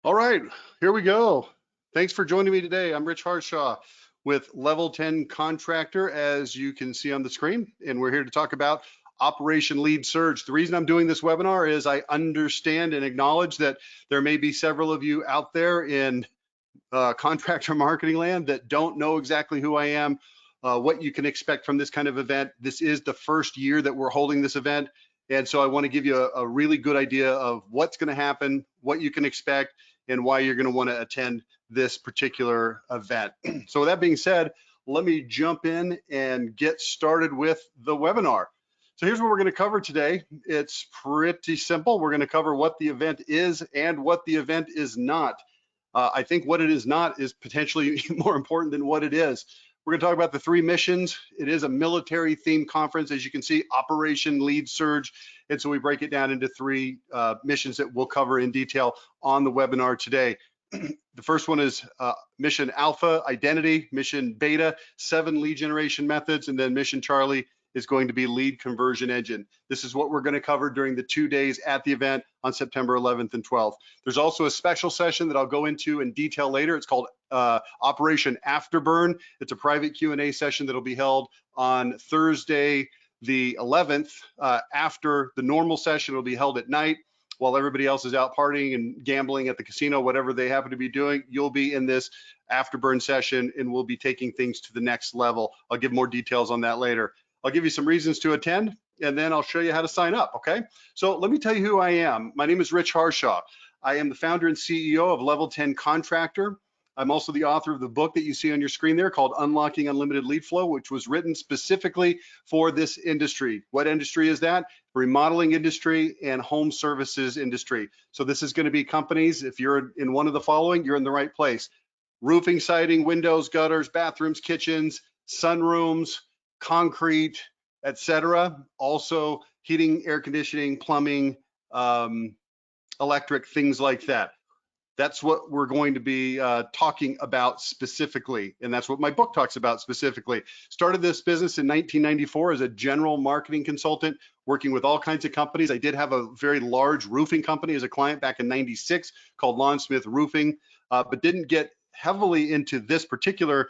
All right, here we go. Thanks for joining me today. I'm Rich Harshaw with Level 10 Contractor, as you can see on the screen, and we're here to talk about Operation Lead Surge. The reason I'm doing this webinar is I understand and acknowledge that there may be several of you out there in contractor marketing land that don't know exactly who I am, what you can expect from this kind of event. This is the first year that we're holding this event, and so I want to give you a really good idea of what's going to happen, what you can expect, and why you're going to want to attend this particular event. So with that being said, let me jump in and get started with the webinar. So here's what we're going to cover today. It's pretty simple. We're going to cover what the event is and what the event is not. I think what it is not is potentially more important than what it is. We're going to talk about the three missions. It is a military themed conference, as you can see, Operation Lead Surge. And so we break it down into three missions that we'll cover in detail on the webinar today. The first one is Mission Alpha, Identity, Mission Beta, 7 lead generation methods, and then Mission Charlie is going to be Lead Conversion Engine. This is what we're going to cover during the 2 days at the event on September 11th and 12th. There's also a special session that I'll go into in detail later. It's called Operation Afterburn. It's a private Q&A session that'll be held on Thursday, the 11th. After the normal session, it'll be held at night while everybody else is out partying and gambling at the casino, whatever they happen to be doing. You'll be in this afterburn session, and we'll be taking things to the next level. I'll give more details on that later. I'll give you some reasons to attend, and then I'll show you how to sign up, okay? So let me tell you who I am. My name is Rich Harshaw. I am the founder and CEO of Level 10 Contractor. I'm also the author of the book that you see on your screen there called Unlocking Unlimited Lead Flow, which was written specifically for this industry. What industry is that? Remodeling industry and home services industry. So this is going to be companies, if you're in one of the following, you're in the right place. Roofing, siding, windows, gutters, bathrooms, kitchens, sunrooms, concrete, etc. Also heating, air conditioning, plumbing, electric, things like that. That's what we're going to be talking about specifically, and that's what my book talks about specifically. Started this business in 1994 as a general marketing consultant, working with all kinds of companies. I did have a very large roofing company as a client back in '96 called Lawn Smith Roofing, but didn't get heavily into this particular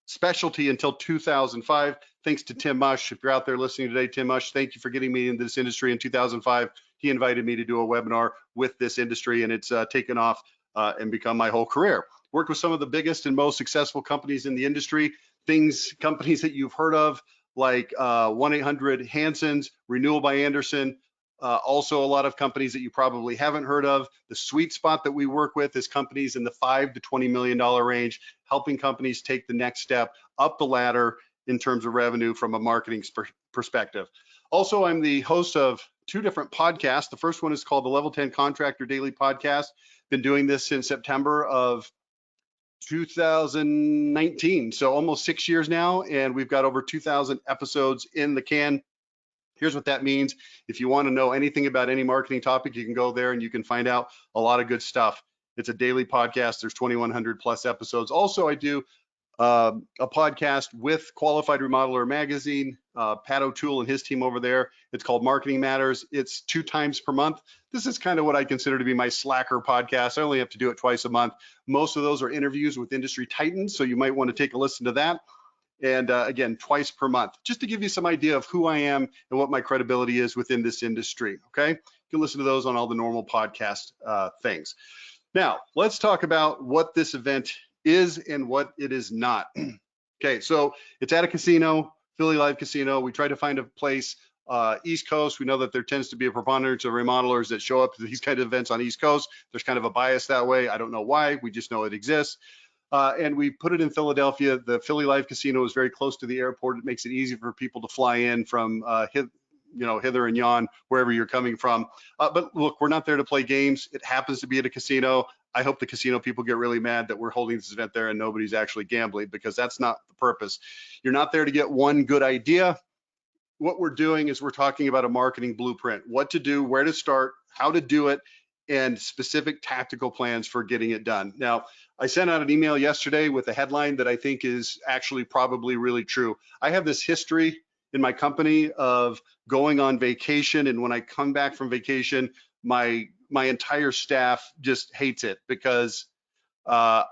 specialty until 2005, thanks to Tim Mush. If you're out there listening today, Tim Mush, thank you for getting me into this industry in 2005. He invited me to do a webinar with this industry, and it's taken off and become my whole career. Worked with some of the biggest and most successful companies in the industry, companies that you've heard of, like 1-800-Hanson's, Renewal by Anderson, also a lot of companies that you probably haven't heard of. The sweet spot that we work with is companies in the $5 to $20 million range, helping companies take the next step up the ladder in terms of revenue from a marketing perspective. Also, I'm the host of 2 different podcasts. The first one is called the Level 10 Contractor Daily Podcast. Been doing this since September of 2019, so almost 6 years now, and we've got over 2,000 episodes in the can. Here's what that means. If you want to know anything about any marketing topic, you can go there and you can find out a lot of good stuff. It's a daily podcast. There's 2,100 plus episodes. Also, I do a podcast with Qualified Remodeler Magazine, Pat O'Toole and his team over there. It's called Marketing Matters. It's 2 times per month. This is kind of what I consider to be my slacker podcast. I only have to do it twice a month. Most of those are interviews with industry titans, so you might want to take a listen to that. And again, twice per month, just to give you some idea of who I am and what my credibility is within this industry, okay? You can listen to those on all the normal podcast things. Now, let's talk about what this event is and what it is not. Okay, so it's at a casino, Philly Live Casino. We try to find a place East Coast. We know that there tends to be a preponderance of remodelers that show up to these kind of events on East Coast. There's kind of a bias that way. I don't know why. We just know it exists. And we put it in Philadelphia. The Philly Live Casino is very close to the airport. It makes it easy for people to fly in from hither and yon, wherever you're coming from. But look, we're not there to play games. It happens to be at a casino. I hope the casino people get really mad that we're holding this event there and nobody's actually gambling, because that's not the purpose. You're not there to get one good idea. What we're doing is we're talking about a marketing blueprint, what to do, where to start, how to do it, and specific tactical plans for getting it done. Now, I sent out an email yesterday with a headline that I think is actually probably really true. I have this history in my company of going on vacation, and when I come back from vacation, my entire staff just hates it because uh,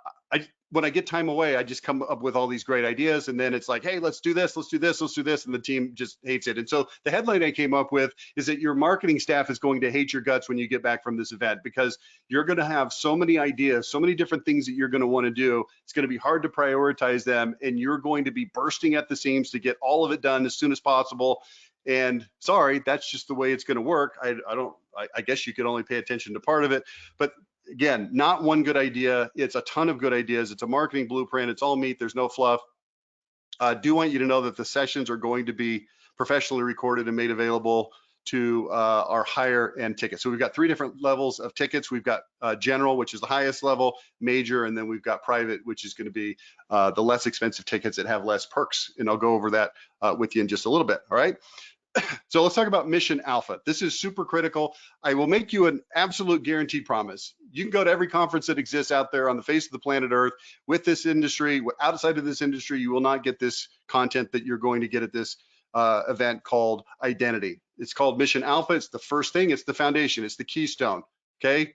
when I get time away, I just come up with all these great ideas, and then it's like, hey, let's do this, let's do this, let's do this, and the team just hates it. And so the headline I came up with is that your marketing staff is going to hate your guts when you get back from this event, because you're going to have so many ideas, so many different things that you're going to want to do. It's going to be hard to prioritize them, and you're going to be bursting at the seams to get all of it done as soon as possible. And sorry, that's just the way it's going to work. I guess you could only pay attention to part of it, but again, not one good idea. It's a ton of good ideas. It's a marketing blueprint. It's all meat. There's no fluff. I do want you to know that the sessions are going to be professionally recorded and made available to our higher end tickets. So we've got 3 different levels of tickets. We've got general, which is the highest level, major, and then we've got private, which is going to be the less expensive tickets that have less perks. And I'll go over that with you in just a little bit. All right. So let's talk about Mission Alpha. This is super critical. I will make you an absolute guaranteed promise. You can go to every conference that exists out there on the face of the planet Earth with this industry. Outside of this industry, you will not get this content that you're going to get at this event called Identity. It's called Mission Alpha. It's the first thing. It's the foundation. It's the keystone. Okay.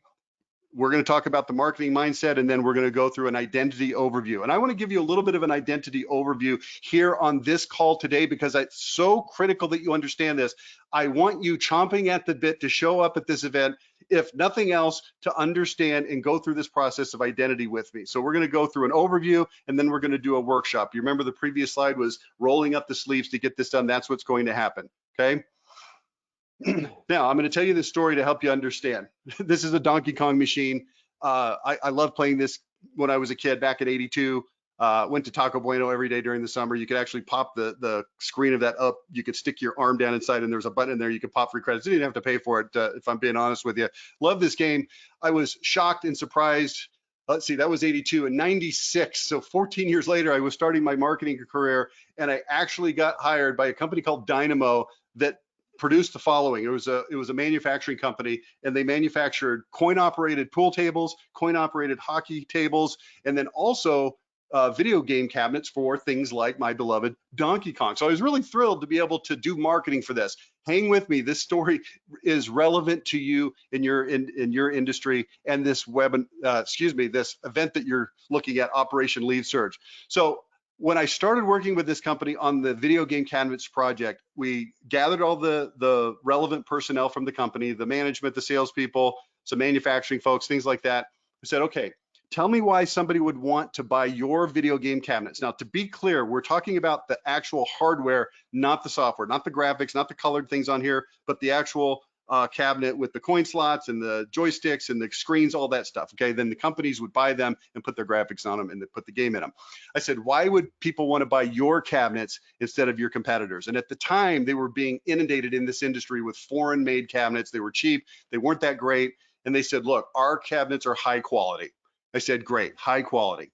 We're going to talk about the marketing mindset, and then we're going to go through an identity overview. And I want to give you a little bit of an identity overview here on this call today, because it's so critical that you understand this. I want you chomping at the bit to show up at this event, if nothing else, to understand and go through this process of identity with me. So we're going to go through an overview, and then we're going to do a workshop. You remember the previous slide was rolling up the sleeves to get this done. That's what's going to happen. Okay. Now, I'm going to tell you this story to help you understand. This is a Donkey Kong machine. I love playing this when I was a kid back in '82. Went to Taco Bueno every day during the summer. You could actually pop the screen of that up. You could stick your arm down inside, and there's a button in there. You could pop free credits. You didn't have to pay for it, if I'm being honest with you. Love this game. I was shocked and surprised. Let's see, that was '82. In '96, so 14 years later, I was starting my marketing career, and I actually got hired by a company called Dynamo that produced the following. It was a manufacturing company, and they manufactured coin-operated pool tables, coin-operated hockey tables, and then also video game cabinets for things like my beloved Donkey Kong. So I was really thrilled to be able to do marketing for this. Hang with me. This story is relevant to you in your industry and this this event that you're looking at, Operation Lead Surge. So when I started working with this company on the video game cabinets project, we gathered all the relevant personnel from the company, the management, the salespeople, some manufacturing folks, things like that. We said, okay, tell me why somebody would want to buy your video game cabinets. Now, to be clear, we're talking about the actual hardware, not the software, not the graphics, not the colored things on here, but the actual cabinet with the coin slots and the joysticks and the screens, all that stuff. Okay, then the companies would buy them and put their graphics on them and put the game in them. I said, why would people want to buy your cabinets instead of your competitors? And at the time, they were being inundated in this industry with foreign-made cabinets. They were cheap, they weren't that great, and they said, look, our cabinets are high quality. I said, great, high quality.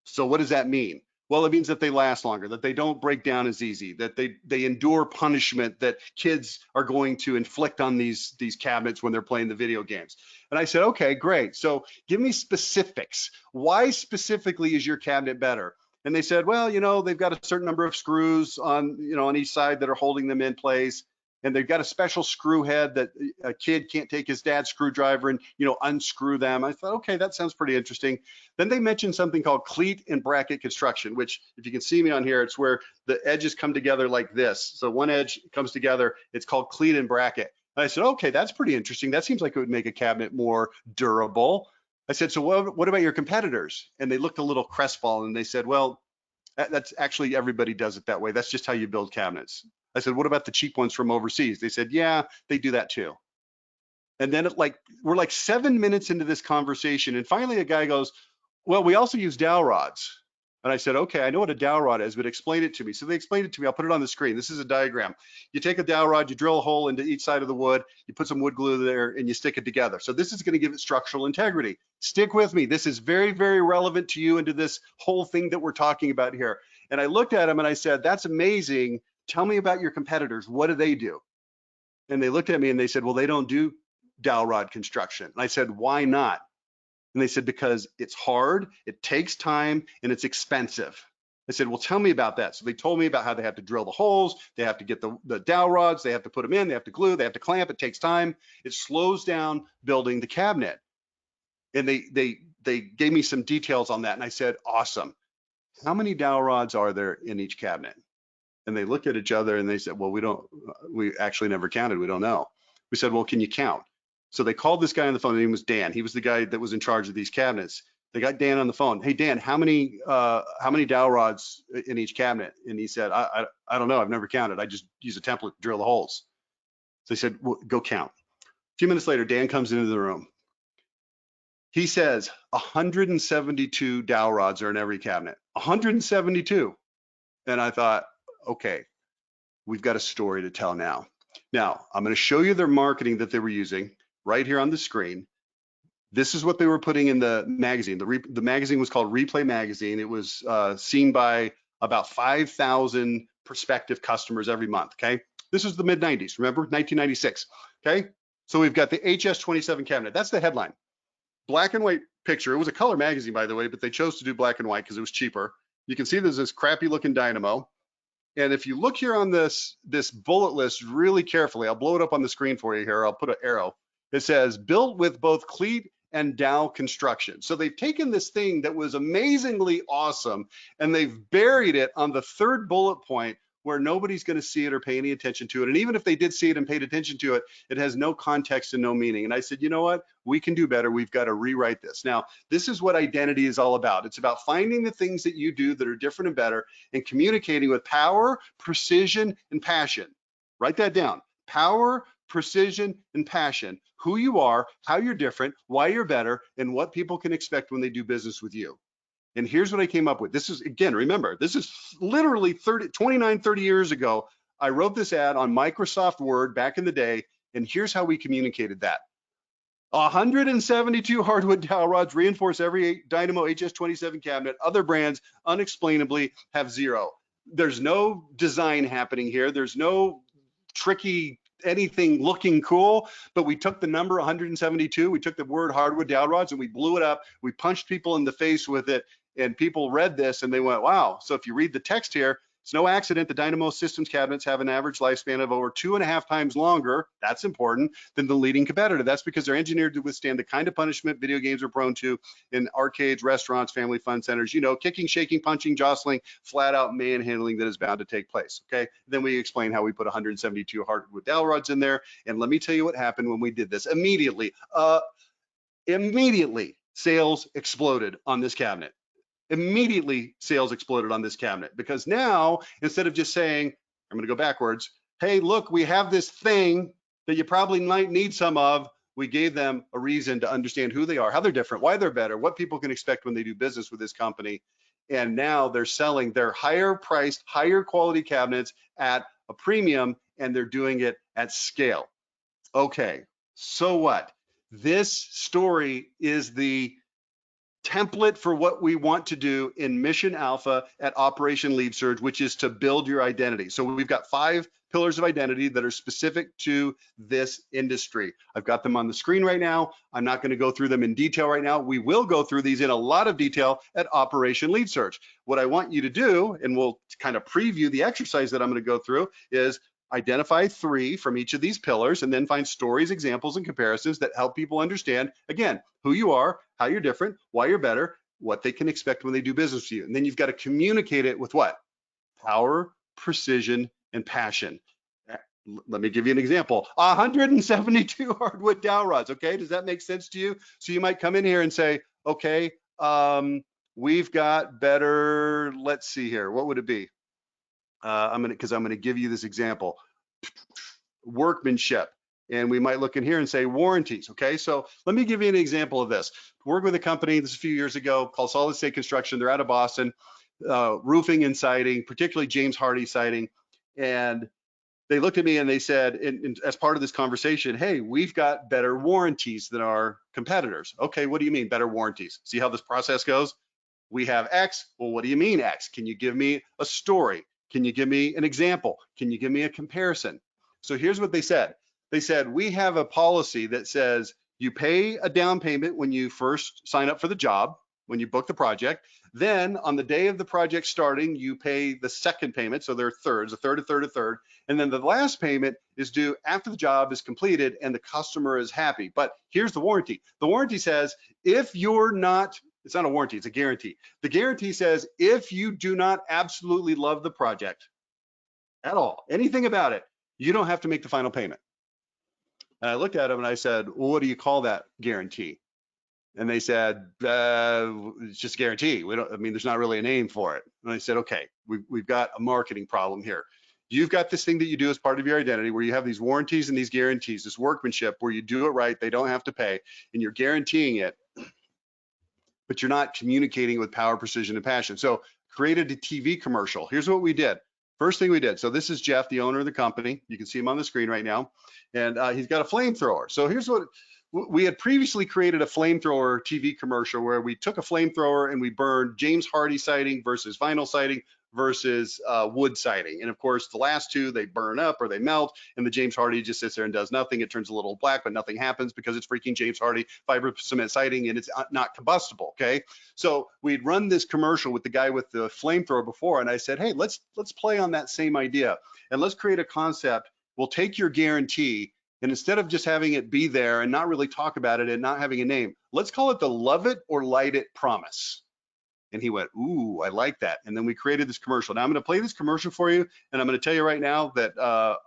So what does that mean? Well, it means that they last longer, that they don't break down as easy, that they endure punishment that kids are going to inflict on these cabinets when they're playing the video games. And I said, okay, great. So give me specifics. Why specifically is your cabinet better? And they said, well, they've got a certain number of screws on each side that are holding them in place. And they've got a special screw head that a kid can't take his dad's screwdriver and unscrew them. I thought, okay, that sounds pretty interesting. Then they mentioned something called cleat and bracket construction, which, if you can see me on here, it's where the edges come together like this. So one edge comes together. It's called cleat and bracket. And I said, okay, that's pretty interesting. That seems like it would make a cabinet more durable. I said, so what about your competitors? And they looked a little crestfallen, and they said, well, that's actually, everybody does it that way. That's just how you build cabinets. I said, what about the cheap ones from overseas? They said, yeah, they do that too. And then we're like 7 minutes into this conversation, and finally a guy goes, well, we also use dowel rods. And I said, okay, I know what a dowel rod is, but explain it to me. So they explained it to me. I'll put it on the screen. This is a diagram. You take a dowel rod, you drill a hole into each side of the wood, you put some wood glue there, and you stick it together. So this is going to give it structural integrity. Stick with me. This is very, very relevant to you and to this whole thing that we're talking about here. And I looked at him and I said, that's amazing. Tell me about your competitors. What do they do? And they looked at me and they said, well, they don't do dowel rod construction. And I said, why not? And they said, because it's hard, it takes time, and it's expensive. I said, well, tell me about that. So they told me about how they have to drill the holes, they have to get the dowel rods, they have to put them in, they have to glue, they have to clamp, it takes time. It slows down building the cabinet. And they gave me some details on that. And I said, awesome. How many dowel rods are there in each cabinet? And they looked at each other and they said, well, we actually never counted. We don't know. We said, well, can you count? So they called this guy on the phone. His name was Dan. He was the guy that was in charge of these cabinets. They got Dan on the phone. Hey, Dan, how many dowel rods in each cabinet? And he said, I don't know. I've never counted. I just use a template to drill the holes. So they said, well, go count. A few minutes later, Dan comes into the room. He says 172 dowel rods are in every cabinet. 172. And I thought, okay, we've got a story to tell now. Now, I'm going to show you their marketing that they were using right here on the screen. This is what they were putting in the magazine. The magazine was called Replay Magazine. It was seen by about 5,000 prospective customers every month, okay? This is the mid-90s, remember? 1996, okay? So we've got the HS27 cabinet. That's the headline. Black and white picture. It was a color magazine, by the way, but they chose to do black and white because it was cheaper. You can see there's this crappy looking dynamo. And if you look here on this bullet list really carefully, I'll blow it up on the screen for you here. I'll put an arrow. It says built with both cleat and dowel construction. So they've taken this thing that was amazingly awesome and they've buried it on the third bullet point where nobody's going to see it or pay any attention to it. And even if they did see it and paid attention to it, it has no context and no meaning. And I said, you know what? We can do better. We've got to rewrite this. Now, this is what identity is all about. It's about finding the things that you do that are different and better and communicating with power, precision, and passion. Write that down. Power, precision, and passion. Who you are, how you're different, why you're better, and what people can expect when they do business with you. And here's what I came up with. This is, again, remember, this is literally 30 years ago. I wrote this ad on Microsoft Word back in the day, and here's how we communicated that. 172 hardwood dowel rods reinforce every Dynamo HS27 cabinet. Other brands, unexplainably, have zero. There's no design happening here. There's no tricky anything looking cool, but we took the number 172, we took the word hardwood dowel rods and we blew it up. We punched people in the face with it, and people read this and they went, wow. So if you read the text here, it's no accident the Dynamo Systems cabinets have an average lifespan of over 2.5 times longer, that's important, than the leading competitor. That's because they're engineered to withstand the kind of punishment video games are prone to in arcades, restaurants, family fun centers, you know, kicking, shaking, punching, jostling, flat out manhandling that is bound to take place, okay? Then we explain how we put 172 hardwood dowel rods in there, and let me tell you what happened when we did this. Immediately, sales exploded on this cabinet. Immediately sales exploded on this cabinet because now instead of just saying, I'm going to go backwards, hey, look, we have this thing that you probably might need some of, we gave them a reason to understand who they are, how they're different, why they're better, what people can expect when they do business with this company. And now they're selling their higher priced, higher quality cabinets at a premium, and they're doing it at scale. Okay, so what? This story is the template for what we want to do in Mission Alpha at Operation Lead Surge, which is to build your identity. So we've got 5 pillars of identity that are specific to this industry. I've got them on the screen right now. I'm not going to go through them in detail right now. We will go through these in a lot of detail at Operation Lead Surge. What I want you to do, and we'll kind of preview the exercise that I'm going to go through, is identify 3 from each of these pillars and then find stories, examples, and comparisons that help people understand, again, who you are, how you're different, why you're better, what they can expect when they do business with you. And then you've got to communicate it with what? Power, precision, and passion. Let me give you an example. 172 hardwood dowel rods, okay? Does that make sense to you? So you might come in here and say, okay, we've got better, let's see here, what would it be? I'm gonna give you this example. Workmanship, and we might look in here and say warranties. Okay, so let me give you an example of this. Worked with a company this a few years ago called Solid State Construction. They're out of Boston, roofing and siding, particularly James Hardie siding. And they looked at me and they said, as part of this conversation, hey, we've got better warranties than our competitors. Okay, what do you mean better warranties? See how this process goes? We have X. Well, what do you mean X? Can you give me a story? Can you give me an example? Can you give me a comparison? So here's what they said. They said, we have a policy that says you pay a down payment when you first sign up for the job, when you book the project. Then on the day of the project starting, you pay the second payment. So they're thirds, a third, a third, a third. And then the last payment is due after the job is completed and the customer is happy. But here's the warranty. The warranty says, if you're not, it's not a warranty, it's a guarantee. The guarantee says, if you do not absolutely love the project at all, anything about it, you don't have to make the final payment. And I looked at them and I said, well, what do you call that guarantee? And they said, it's just a guarantee. We don't, I mean, there's not really a name for it. And I said, okay, we've got a marketing problem here. You've got this thing that you do as part of your identity where you have these warranties and these guarantees, this workmanship where you do it right, they don't have to pay, and you're guaranteeing it, but you're not communicating with power, precision, and passion. So created a TV commercial. Here's what we did. First thing we did. So this is Jeff, the owner of the company. You can see him on the screen right now. And he's got a flamethrower. So here's what we had previously created: a flamethrower TV commercial where we took a flamethrower and we burned James Hardy siding versus vinyl siding versus wood siding. And of course, the last two, they burn up or they melt, and the James Hardy just sits there and does nothing. It turns a little black, but nothing happens because it's freaking James Hardy fiber cement siding and it's not combustible, okay? So we'd run this commercial with the guy with the flamethrower before, and I said, hey, let's play on that same idea, and let's create a concept. We'll take your guarantee, and instead of just having it be there and not really talk about it and not having a name, let's call it the Love It or Light It Promise. And he went, ooh, I like that. And then we created this commercial. Now I'm going to play this commercial for you, and I'm going to tell you right now that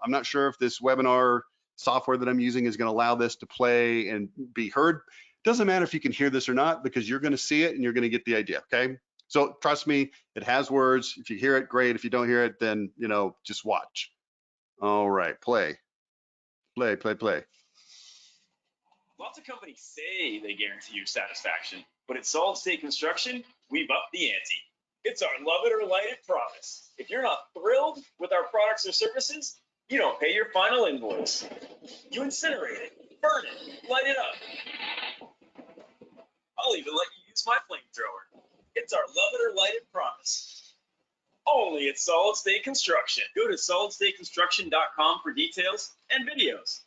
I'm not sure if this webinar software that I'm using is going to allow this to play and be heard. Doesn't matter if you can hear this or not, because you're going to see it and you're going to get the idea, okay? So trust me, it has words. If you hear it, great. If you don't hear it, then, you know, just watch. All right, play. Play. Lots of companies say they guarantee you satisfaction, but at Solid State Construction, we've upped the ante. It's our love it or light it promise. If you're not thrilled with our products or services, you don't pay your final invoice. You incinerate it, burn it, light it up. I'll even let you use my flamethrower. It's our love it or light it promise. Only at Solid State Construction. Go to solidstateconstruction.com for details and videos.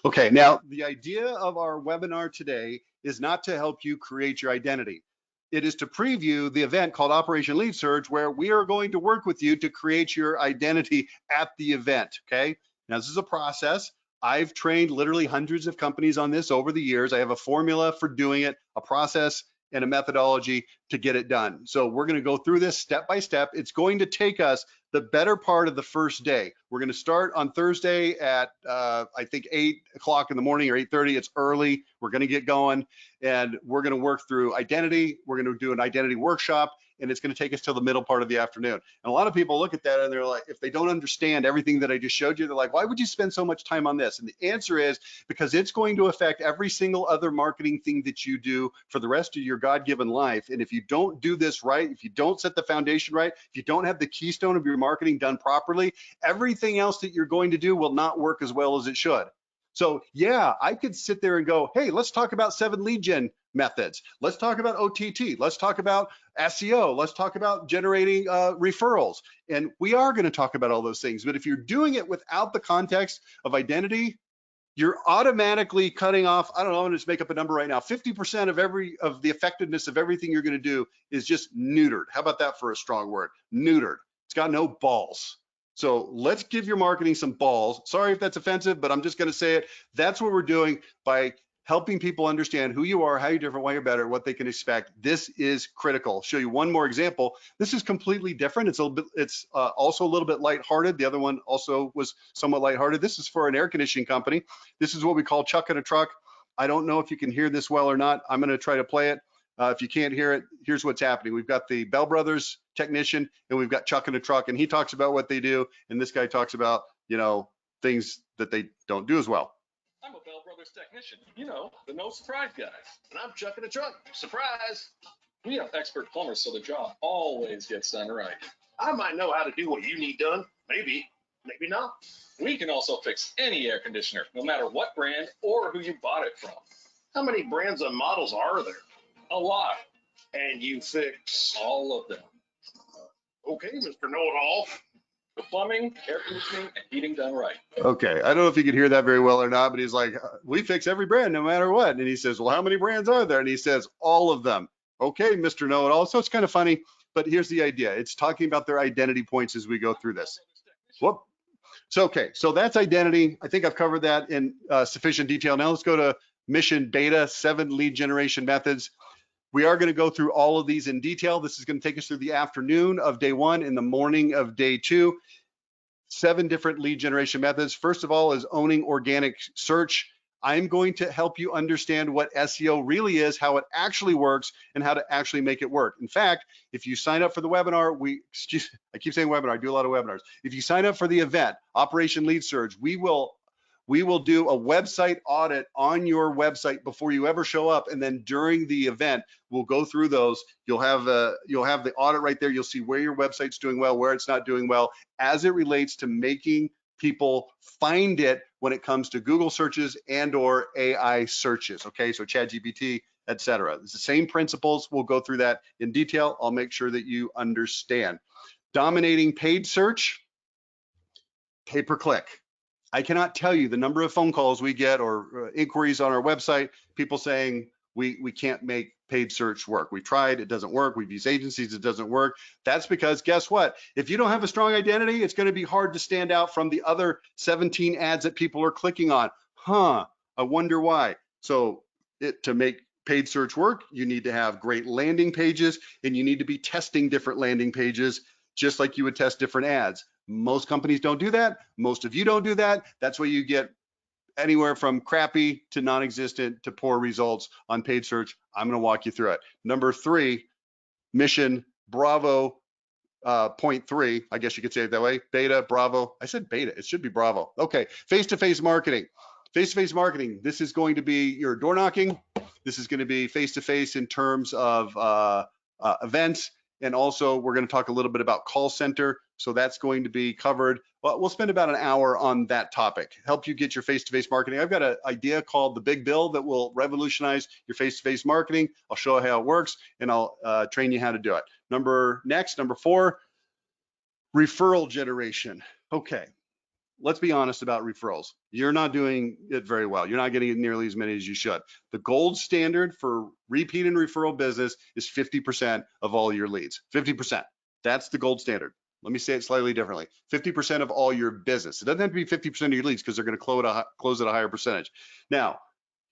Okay, now the idea of our webinar today is not to help you create your identity. It is to preview the event called Operation Lead Surge, where we are going to work with you to create your identity at the event, okay? Now, this is a process. I've trained literally hundreds of companies on this over the years. I have a formula for doing it, a process and a methodology to get it done. So we're going to go through this step by step. It's going to take us the better part of the first day. We're going to start on Thursday at I think 8 o'clock in the morning or 8:30. It's early. We're going to get going, and we're going to work through identity. We're going to do an identity workshop, and it's going to take us till the middle part of the afternoon. And a lot of people look at that and they're like, if they don't understand everything that I just showed you, they're like, why would you spend so much time on this? And the answer is because it's going to affect every single other marketing thing that you do for the rest of your God-given life. And if you don't do this right, if you don't set the foundation right, if you don't have the keystone of your marketing done properly, everything else that you're going to do will not work as well as it should. So yeah, I could sit there and go, hey, let's talk about 7 lead gen methods. Let's talk about OTT. Let's talk about SEO. Let's talk about generating referrals. And we are going to talk about all those things. But if you're doing it without the context of identity, you're automatically cutting off, I don't know, I'm gonna just make up a number right now, 50% of the effectiveness of everything you're gonna do is just neutered. How about that for a strong word? Neutered. It's got no balls. So let's give your marketing some balls. Sorry if that's offensive, but I'm just gonna say it. That's what we're doing by helping people understand who you are, how you're different, why you're better, what they can expect. This is critical. I'll show you one more example. This is completely different. It's also a little bit lighthearted. The other one also was somewhat lighthearted. This is for an air conditioning company. This is what we call Chuck in a Truck. I don't know if you can hear this well or not. I'm going to try to play it. If you can't hear it, here's what's happening. We've got the Bell Brothers technician, and we've got Chuck in a Truck, and he talks about what they do, and this guy talks about, you know, things that they don't do as well. I'm a Bell Brothers technician, you know, the no surprise guy. And I'm Chuck in a Truck. Surprise! We have expert plumbers, so the job always gets done right. I might know how to do what you need done. Maybe not. We can also fix any air conditioner, no matter what brand or who you bought it from. How many brands and models are there? A lot. And you fix All of them. Okay, Mr. Know-It-All. The plumbing, air conditioning, and heating done right. Okay, I don't know if you could hear that very well or not, but he's like, we fix every brand no matter what. And he says, well, how many brands are there? And he says, all of them. Okay, Mr. Know-it-all. So it's kind of funny, but here's the idea. It's talking about their identity points as we go through this. Whoop. So, okay, so that's identity. I think I've covered that in sufficient detail. Now let's go to mission beta, 7 lead generation methods. We are going to go through all of these in detail. This is going to take us through the afternoon of day 1 and the morning of day 2. 7 different lead generation methods. First of all is owning organic search. I'm going to help you understand what SEO really is, how it actually works, and how to actually make it work. In fact, if you sign up for the webinar, I keep saying webinar, I do a lot of webinars. If you sign up for the event, Operation Lead Surge, we will do a website audit on your website before you ever show up, and then during the event, we'll go through those. You'll have the audit right there. You'll see where your website's doing well, where it's not doing well, as it relates to making people find it when it comes to Google searches and or AI searches. Okay, so ChatGPT, etc. It's the same principles. We'll go through that in detail. I'll make sure that you understand. Dominating paid search, pay-per-click. I cannot tell you the number of phone calls we get or inquiries on our website, people saying we can't make paid search work. We tried, it doesn't work. We've used agencies, it doesn't work. That's because guess what? If you don't have a strong identity, it's going to be hard to stand out from the other 17 ads that people are clicking on. I wonder why. So to make paid search work, you need to have great landing pages, and you need to be testing different landing pages just like you would test different ads. Most companies don't do that. Most of you don't do that. That's why you get anywhere from crappy to non-existent to poor results on paid search. I'm going to walk you through it. Number 3, mission Bravo, point 3. I guess you could say it that way. Beta, Bravo. I said beta. It should be Bravo. Okay. Face-to-face marketing. Face-to-face marketing. This is going to be your door knocking. This is going to be face-to-face in terms of events. And also, we're going to talk a little bit about call center. So that's going to be covered. Well, we'll spend about an hour on that topic, help you get your face-to-face marketing. I've got an idea called the Big Bill that will revolutionize your face-to-face marketing. I'll show you how it works, and I'll train you how to do it. Number 4, referral generation. Okay, let's be honest about referrals. You're not doing it very well. You're not getting nearly as many as you should. The gold standard for repeat and referral business is 50% of all your leads. 50%. That's the gold standard. Let me say it slightly differently. 50% of all your business. It doesn't have to be 50% of your leads because they're going to close at a higher percentage. Now,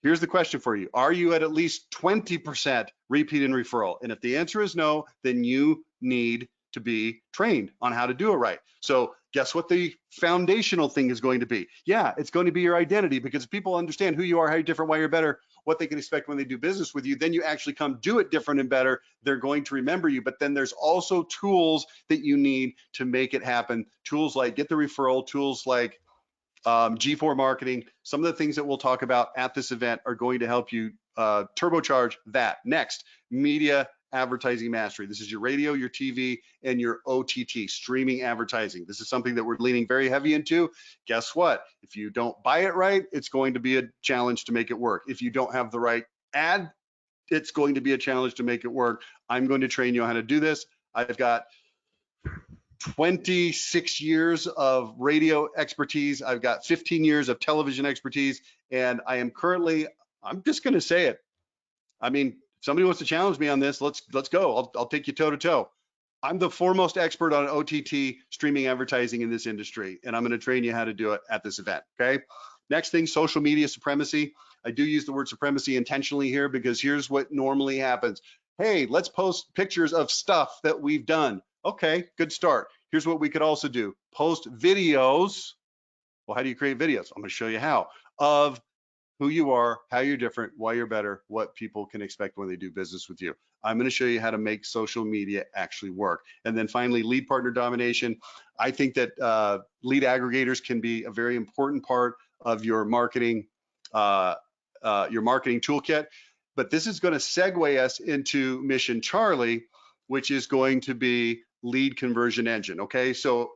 here's the question for you. Are you at least 20% repeat and referral? And if the answer is no, then you need to be trained on how to do it right. So guess what the foundational thing is going to be? Yeah, it's going to be your identity, because if people understand who you are, how you're different, why you're better, what they can expect when they do business with you, then you actually come do it different and better. They're going to remember you. But then there's also tools that you need to make it happen. Tools like Get the Referral, tools like G4 marketing. Some of the things that we'll talk about at this event are going to help you turbocharge that. Next, media advertising mastery. This is your radio, your TV, and your OTT, streaming advertising. This is something that we're leaning very heavy into. Guess what? If you don't buy it right, it's going to be a challenge to make it work. If you don't have the right ad, it's going to be a challenge to make it work. I'm going to train you how to do this. I've got 26 years of radio expertise. I've got 15 years of television expertise, and I am currently, I'm just going to say it. I mean, if somebody wants to challenge me on this, let's go. I'll take you toe to toe. I'm the foremost expert on OTT streaming advertising in this industry, and I'm going to train you how to do it at this event. Okay. Next thing, social media supremacy. I do use the word supremacy intentionally here because here's what normally happens. Hey, let's post pictures of stuff that we've done. Okay, good start. Here's what we could also do. Post videos. Well, how do you create videos? I'm going to show you how. Of who you are, how you're different, why you're better, what people can expect when they do business with you. I'm going to show you how to make social media actually work. And then finally, lead partner domination. I think that lead aggregators can be a very important part of your marketing toolkit. But this is going to segue us into Mission Charlie, which is going to be lead conversion engine. Okay, so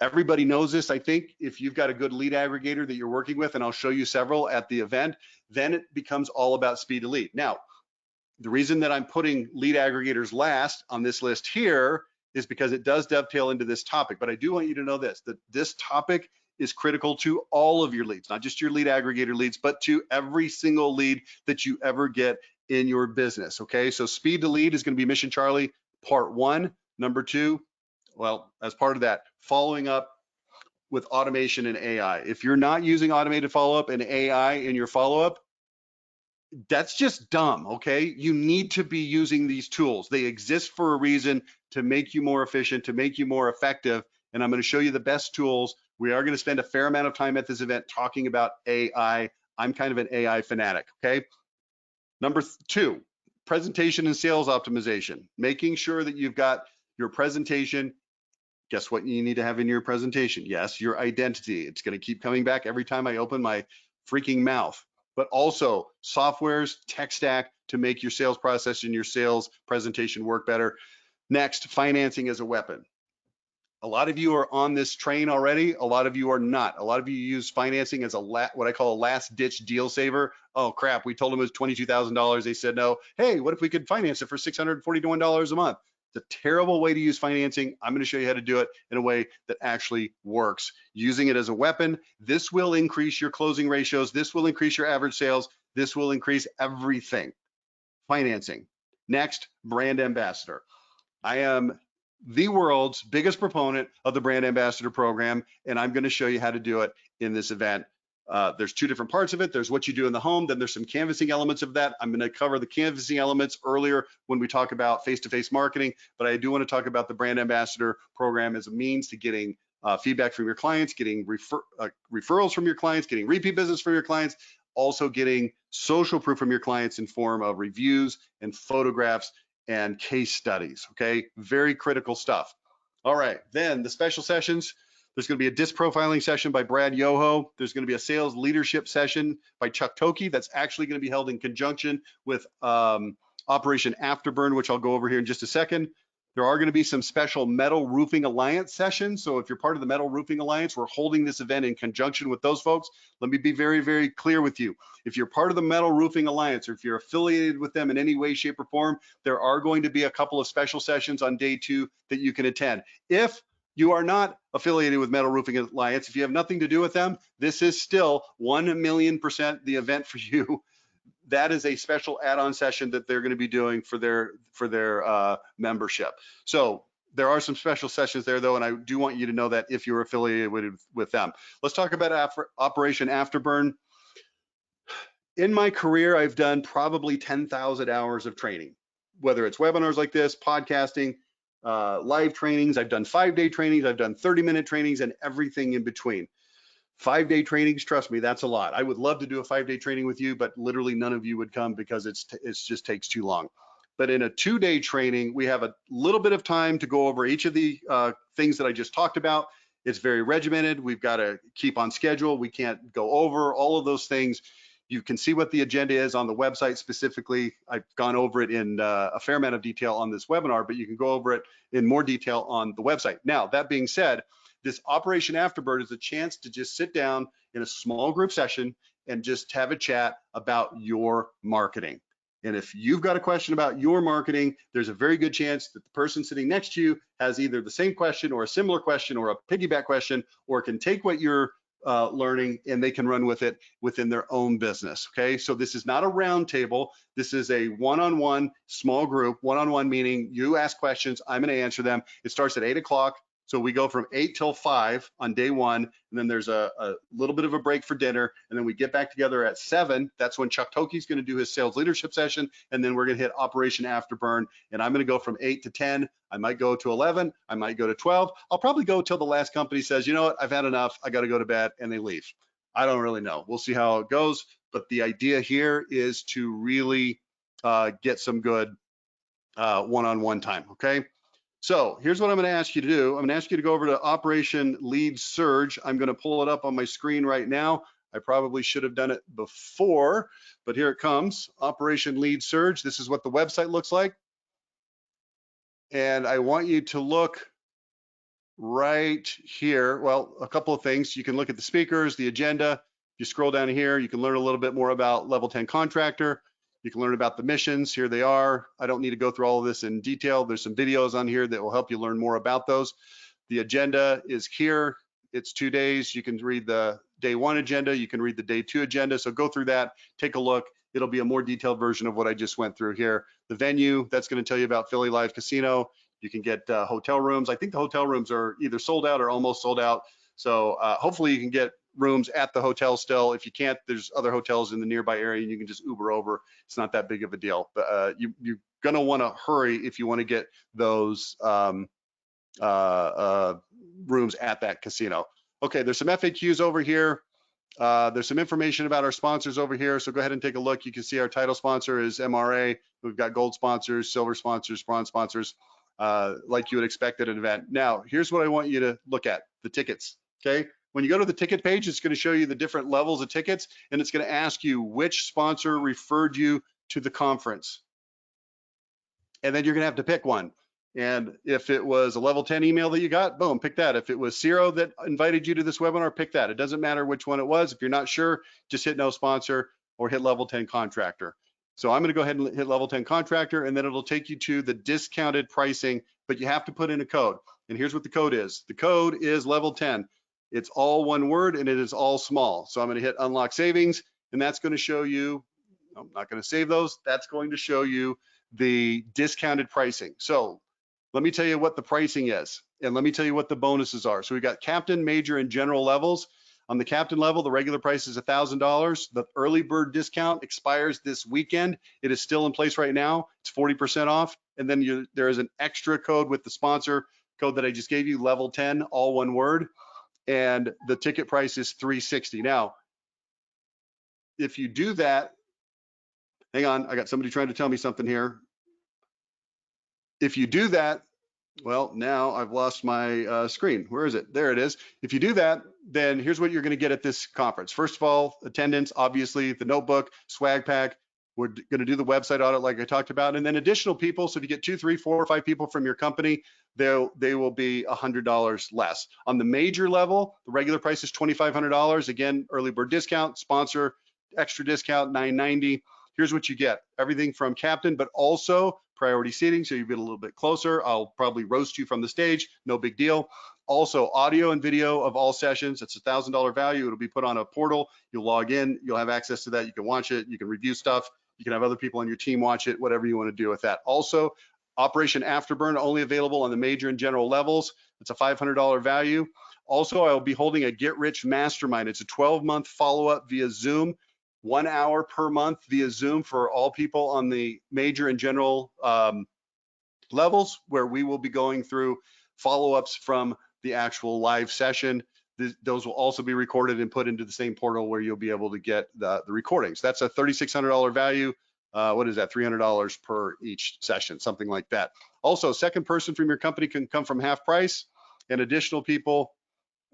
everybody knows this, I think. If you've got a good lead aggregator that you're working with, and I'll show you several at the event, then it becomes all about speed to lead. Now, the reason that I'm putting lead aggregators last on this list here is because it does dovetail into this topic. But I do want you to know this, that this topic is critical to all of your leads, not just your lead aggregator leads, but to every single lead that you ever get in your business. Okay, so speed to lead is going to be Mission Charlie part 1. Number 2, well, as part of that, following up with automation and AI. If you're not using automated follow-up and AI in your follow-up, that's just dumb, okay? You need to be using these tools. They exist for a reason, to make you more efficient, to make you more effective. And I'm going to show you the best tools. We are going to spend a fair amount of time at this event talking about AI. I'm kind of an AI fanatic, okay? Number 2, presentation and sales optimization. Making sure that you've got your presentation. Guess what you need to have in your presentation? Yes, your identity. It's going to keep coming back every time I open my freaking mouth. But also softwares, tech stack to make your sales process and your sales presentation work better. Next, financing as a weapon. A lot of you are on this train already. A lot of you are not. A lot of you use financing as what I call a last ditch deal saver. Oh crap, we told them it was $22,000. They said no. Hey, what if we could finance it for $641 a month? It's a terrible way to use financing. I'm going to show you how to do it in a way that actually works. Using it as a weapon, this will increase your closing ratios. This will increase your average sales. This will increase everything. Financing. Next, brand ambassador. I am the world's biggest proponent of the brand ambassador program, and I'm going to show you how to do it in this event. There's 2 different parts of it. There's what you do in the home, then there's some canvassing elements of that. I'm going to cover the canvassing elements earlier when we talk about face-to-face marketing, but I do want to talk about the brand ambassador program as a means to getting feedback from your clients, getting referrals from your clients, getting repeat business from your clients, also getting social proof from your clients in form of reviews and photographs and case studies, okay? Very critical stuff. All right, then the special sessions. There's going to be a disc profiling session by Brad Yoho. There's going to be a sales leadership session by Chuck Toki. That's actually going to be held in conjunction with Operation Afterburn, which I'll go over here in just a second. There are going to be some special Metal Roofing Alliance sessions. So if you're part of the Metal Roofing Alliance, we're holding this event in conjunction with those folks. Let me be very, very clear with you. If you're part of the Metal Roofing Alliance, or if you're affiliated with them in any way, shape, or form, there are going to be a couple of special sessions on day 2 that you can attend. If you are not affiliated with Metal Roofing Alliance, if you have nothing to do with them, this is still 1,000,000% the event for you. That is a special add-on session that they're going to be doing for their membership. So there are some special sessions there though, and I do want you to know that if you're affiliated with them. Let's talk about Operation Afterburn. In my career, I've done probably 10,000 hours of training, whether it's webinars like this, podcasting, live trainings. I've done 5-day trainings, I've done 30-minute trainings, and everything in between. 5-day trainings, trust me, that's a lot. I would love to do a 5-day training with you, but literally none of you would come because it's just takes too long. But in a 2-day training, we have a little bit of time to go over each of the things that I just talked about. It's very regimented. We've got to keep on schedule. We can't go over all of those things. You can see what the agenda is on the website specifically. I've gone over it in a fair amount of detail on this webinar, but you can go over it in more detail on the website. Now, that being said, this Operation Afterburn is a chance to just sit down in a small group session and just have a chat about your marketing. And if you've got a question about your marketing, there's a very good chance that the person sitting next to you has either the same question or a similar question or a piggyback question, or can take what you're learning and they can run with it within their own business. Okay, so this is not a round table. This is a one-on-one small group. One-on-one meaning you ask questions, I'm going to answer them. It starts at 8 o'clock. So we go from 8 till 5 on day 1, and then there's a little bit of a break for dinner, and then we get back together at 7. That's when Chuck Toki's going to do his sales leadership session, and then we're going to hit Operation Afterburn, and I'm going to go from 8 to 10. I might go to 11. I might go to 12. I'll probably go till the last company says, you know what, I've had enough. I got to go to bed, and they leave. I don't really know. We'll see how it goes, but the idea here is to really get some good one-on-one time, okay? So here's what I'm going to ask you to do. I'm going to ask you to go over to Operation Lead Surge. I'm going to pull it up on my screen right now. I probably should have done it before, but here it comes. Operation Lead Surge. This is what the website looks like. And I want you to look right here. Well, a couple of things. You can look at the speakers, the agenda. If you scroll down here, you can learn a little bit more about Level 10 Contractor. You can learn about the missions. Here they are. I don't need to go through all of this in detail. There's some videos on here that will help you learn more about those. The agenda is here. It's 2 days. You can read the day 1 agenda. You can read the day 2 agenda. So go through that, take a look, it'll be a more detailed version of what I just went through here. The venue, that's going to tell you about Philly Live Casino. You can get hotel rooms. I think the hotel rooms are either sold out or almost sold out. So hopefully you can get rooms at the hotel still. If you can't, there's other hotels in the nearby area and you can just Uber over. It's not that big of a deal. But you're going to want to hurry if you want to get those rooms at that casino. Okay, there's some FAQs over here. There's some information about our sponsors over here. So go ahead and take a look. You can see our title sponsor is MRA. We've got gold sponsors, silver sponsors, bronze sponsors, like you would expect at an event. Now, here's what I want you to look at, the tickets, okay? When you go to the ticket page, it's going to show you the different levels of tickets, and it's going to ask you which sponsor referred you to the conference. And then you're going to have to pick one. And if it was a level 10 email that you got, boom, pick that. If it was Ciro that invited you to this webinar, pick that. It doesn't matter which one it was. If you're not sure, just hit no sponsor or hit level 10 contractor. So I'm going to go ahead and hit level 10 contractor, and then it'll take you to the discounted pricing, but you have to put in a code. And here's what the code is. The code is level 10. It's all one word and it is all small. So I'm going to hit unlock savings, and that's going to show you, I'm not going to save those. That's going to show you the discounted pricing. So let me tell you what the pricing is, and let me tell you what the bonuses are. So we got captain, major, and general levels. On the captain level, the regular price is $1,000. The early bird discount expires this weekend. It is still in place right now. It's 40% off. And then there is an extra code with the sponsor code that I just gave you, level 10, all one word. And the ticket price is $360. Now, if you do that, hang on, I got somebody trying to tell me something here. If you do that, well, now I've lost my screen. Where is it? There it is. If you do that, then here's what you're going to get at this conference. First of all, attendance, obviously, the notebook, swag pack. We're going to do the website audit like I talked about, and then additional people. So if you get 2, 3, 4, or 5 people from your company, they will be $100 less. On the major level, the regular price is $2,500. Again, early bird discount, sponsor, extra discount, $990. Here's what you get. Everything from captain, but also priority seating, so you get a little bit closer. I'll probably roast you from the stage, no big deal. Also, audio and video of all sessions. It's $1,000 value. It'll be put on a portal. You'll log in. You'll have access to that. You can watch it. You can review stuff. You can have other people on your team watch it, whatever you want to do with that. Also, Operation Afterburn, only available on the major and general levels. It's a $500 value. Also, I'll be holding a Get Rich Mastermind. It's a 12-month follow-up via Zoom, 1 hour per month via Zoom for all people on the major and general levels, where we will be going through follow-ups from the actual live session. Those will also be recorded and put into the same portal where you'll be able to get the recordings. That's a $3,600 value. What is that? $300 per each session, something like that. Also, second person from your company can come from half price, and additional people.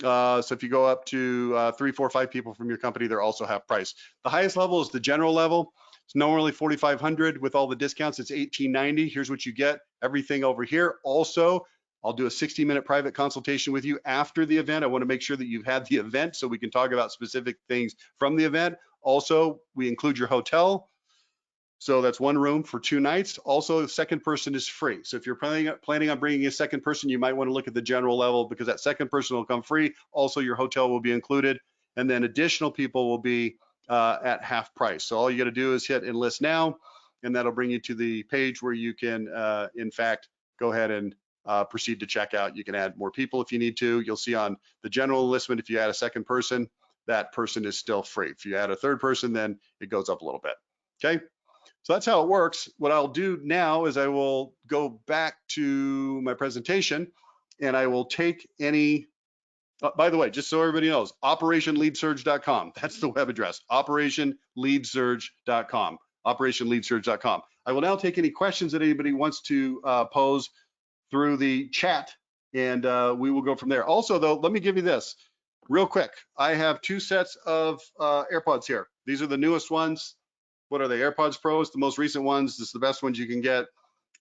So if you go up to 3, 4, 5 people from your company, they're also half price. The highest level is the general level. It's normally $4,500. With all the discounts, it's $1,890. Here's what you get. Everything over here. Also, I'll do a 60-minute private consultation with you after the event. I want to make sure that you've had the event so we can talk about specific things from the event. Also, we include your hotel. So that's 1 room for 2 nights. Also, the second person is free. So if you're planning on bringing a second person, you might want to look at the general level, because that second person will come free. Also, your hotel will be included. And then additional people will be at half price. So all you got to do is hit enlist now, and that'll bring you to the page where you can, in fact, go ahead and proceed to checkout. You can add more people if you need to. You'll see on the general enlistment, if you add a second person, that person is still free. If you add a third person, then it goes up a little bit. Okay. So that's how it works. What I'll do now is I will go back to my presentation, and I will take any, by the way, just so everybody knows, operationleadsurge.com. That's the web address, operationleadsurge.com, operationleadsurge.com. I will now take any questions that anybody wants to pose through the chat, and we will go from there. Also, though, let me give you this real quick. I have 2 sets of AirPods here. These are the newest ones. What are they? AirPods Pros, the most recent ones. This is the best ones you can get.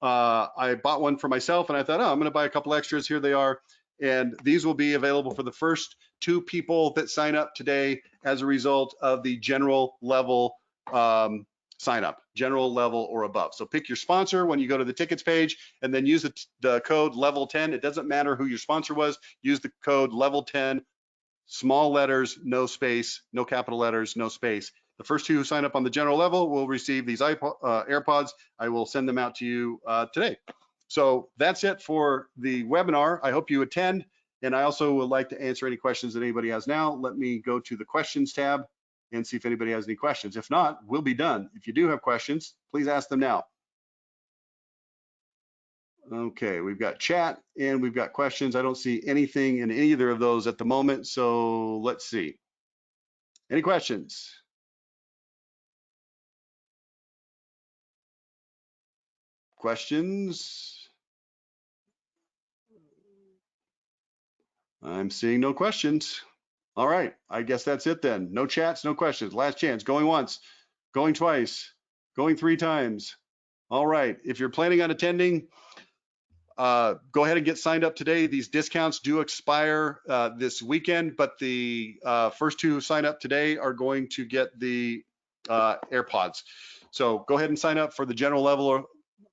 I bought one for myself, and I thought, oh, I'm going to buy a couple extras. Here they are. And these will be available for the first 2 people that sign up today as a result of the general level sign up, general level or above. So pick your sponsor when you go to the tickets page, and then use the code level 10. It doesn't matter who your sponsor was. Use the code level 10, small letters, no space, no capital letters, no space. The first 2 who sign up on the general level will receive these AirPods. I will send them out to you today. So that's it for the webinar. I hope you attend. And I also would like to answer any questions that anybody has now. Let me go to the questions tab and see if anybody has any questions. If not, we'll be done. If you do have questions, please ask them now. Okay, we've got chat and we've got questions. I don't see anything in either of those at the moment. So let's see. Any questions? Questions? I'm seeing no questions. All right, I guess that's it then. No chats, no questions. Last chance, going once, going twice, going 3 times. All right, if you're planning on attending, go ahead and get signed up today. These discounts do expire this weekend, but the first 2 who sign up today are going to get the AirPods. So go ahead and sign up for the general level, or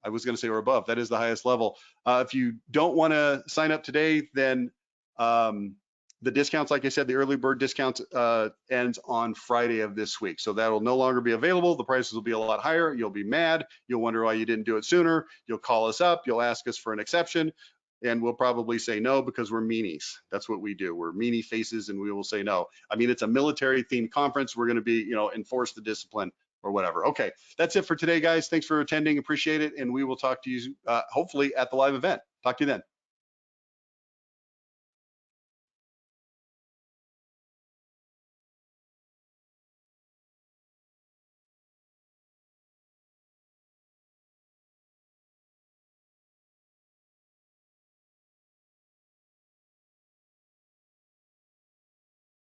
I was gonna say or above, that is the highest level. If you don't wanna sign up today, then the discounts, like I said, the early bird discount ends on Friday of this week. So that'll no longer be available. The prices will be a lot higher. You'll be mad. You'll wonder why you didn't do it sooner. You'll call us up. You'll ask us for an exception. And we'll probably say no because we're meanies. That's what we do. We're meanie faces and we will say no. I mean, it's a military themed conference. We're going to be, enforce the discipline or whatever. Okay, that's it for today, guys. Thanks for attending. Appreciate it. And we will talk to you hopefully at the live event. Talk to you then.